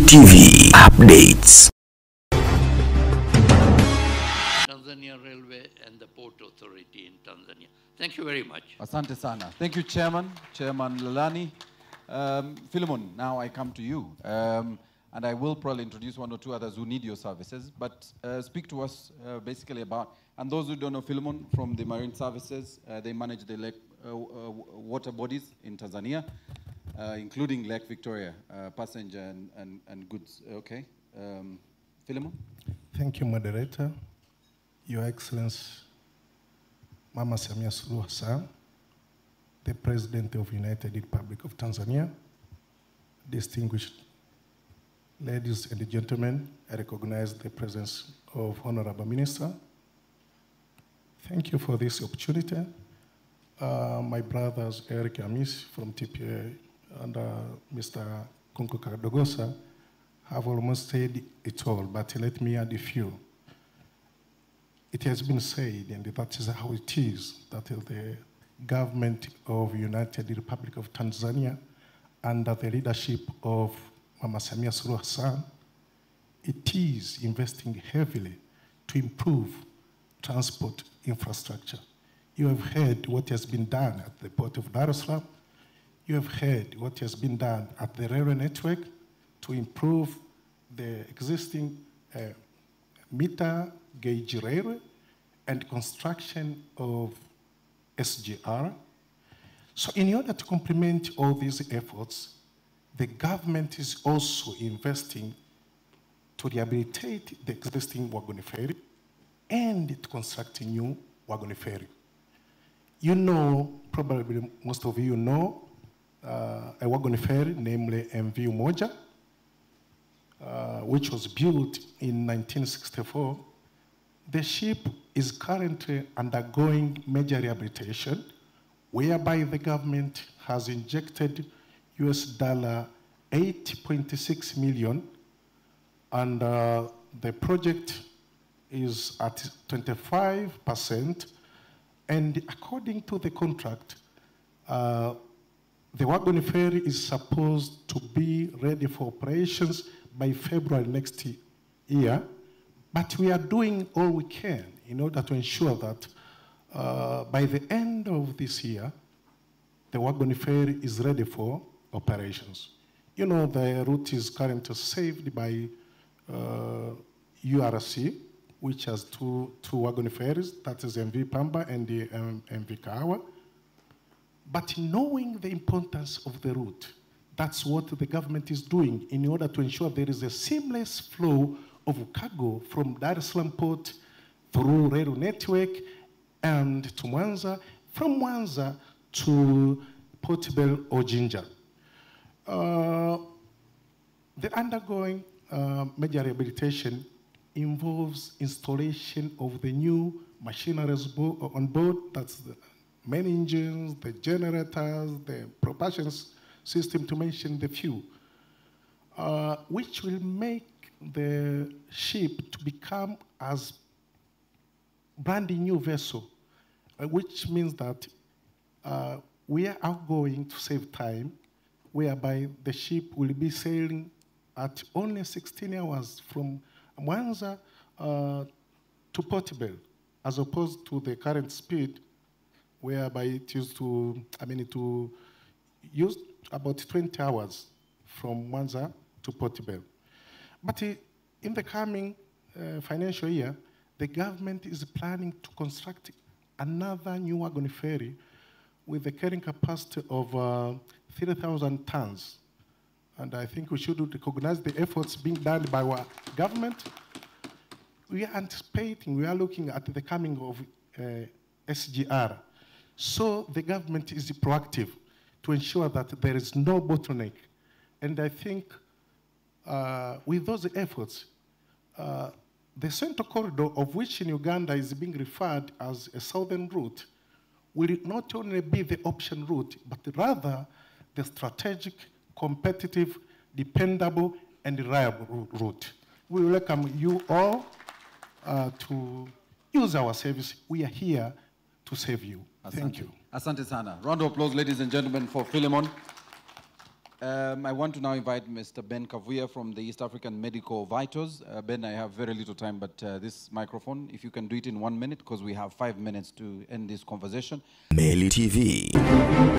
TV updates. Tanzania Railway and the Port Authority in Tanzania. Thank you very much. Asante sana. Thank you, Chairman Lalani. Philemon, now I come to you. And I will probably introduce one or two others who need your services, but speak to us basically about, and those who don't know Philemon from the Marine Services, they manage the water bodies in Tanzania, including Lake Victoria, passenger and goods. Okay. Philemon? Thank you, Moderator. Your Excellency, Mama Samia Suluhu Hassan, the President of the United Republic of Tanzania, distinguished ladies and gentlemen, I recognize the presence of Honorable Minister. Thank you for this opportunity. My brothers Eric Amis from TPA and Mr. Kunku Kadogosa have almost said it all, but let me add a few. It has been said, and that is how it is, that the government of the United Republic of Tanzania, under the leadership of Mama Samia Suluhu Hassan, it is investing heavily to improve transport infrastructure. You have heard what has been done at the Port of Dar es Salaam. You have heard what has been done at the railway network to improve the existing meter gauge railway and construction of SGR. So in order to complement all these efforts, the government is also investing to rehabilitate the existing wagon ferry and to construct a new wagon ferry. You know, probably most of you know, a wagon ferry, namely MV Umoja, which was built in 1964. The ship is currently undergoing major rehabilitation, whereby the government has injected US $8.6 million, and the project is at 25%. And according to the contract, the wagon ferry is supposed to be ready for operations by February next year. But we are doing all we can in order to ensure that by the end of this year, the wagon ferry is ready for operations. You know, the route is currently saved by URC, which has two wagon ferries, that is MV Pamba and the MV Kawa. But knowing the importance of the route, that's what the government is doing in order to ensure there is a seamless flow of cargo from Dar es Salaam port through rail network and to Mwanza, from Mwanza to Port Bell or Jinja. The undergoing major rehabilitation involves installation of the new machineries on board, that's the main engines, the generators, the propulsion system, to mention the few, which will make the ship to become as brand new vessel, which means that we are going to save time, whereby the ship will be sailing at only 16 hours from Mwanza to Port Bell, as opposed to the current speed, whereby it used to, to use about 20 hours from Mwanza to Port Bell. But in the coming financial year, the government is planning to construct another new wagon ferry with a carrying capacity of 3,000 tons. And I think we should recognize the efforts being done by our government. We are anticipating, we are looking at the coming of SGR. So the government is proactive to ensure that there is no bottleneck. And I think with those efforts, the Central Corridor, of which in Uganda is being referred as a southern route, will not only be the option route, but rather the strategic, competitive, dependable, and reliable route. We welcome you all to use our service. We are here to save you. Thank you. Asante sana. Round of applause, ladies and gentlemen, for Philemon. I want to now invite Mr. Ben Kavuya from the East African Medical Vitals. Ben, I have very little time, but this microphone, if you can do it in 1 minute, because we have 5 minutes to end this conversation. Meli TV.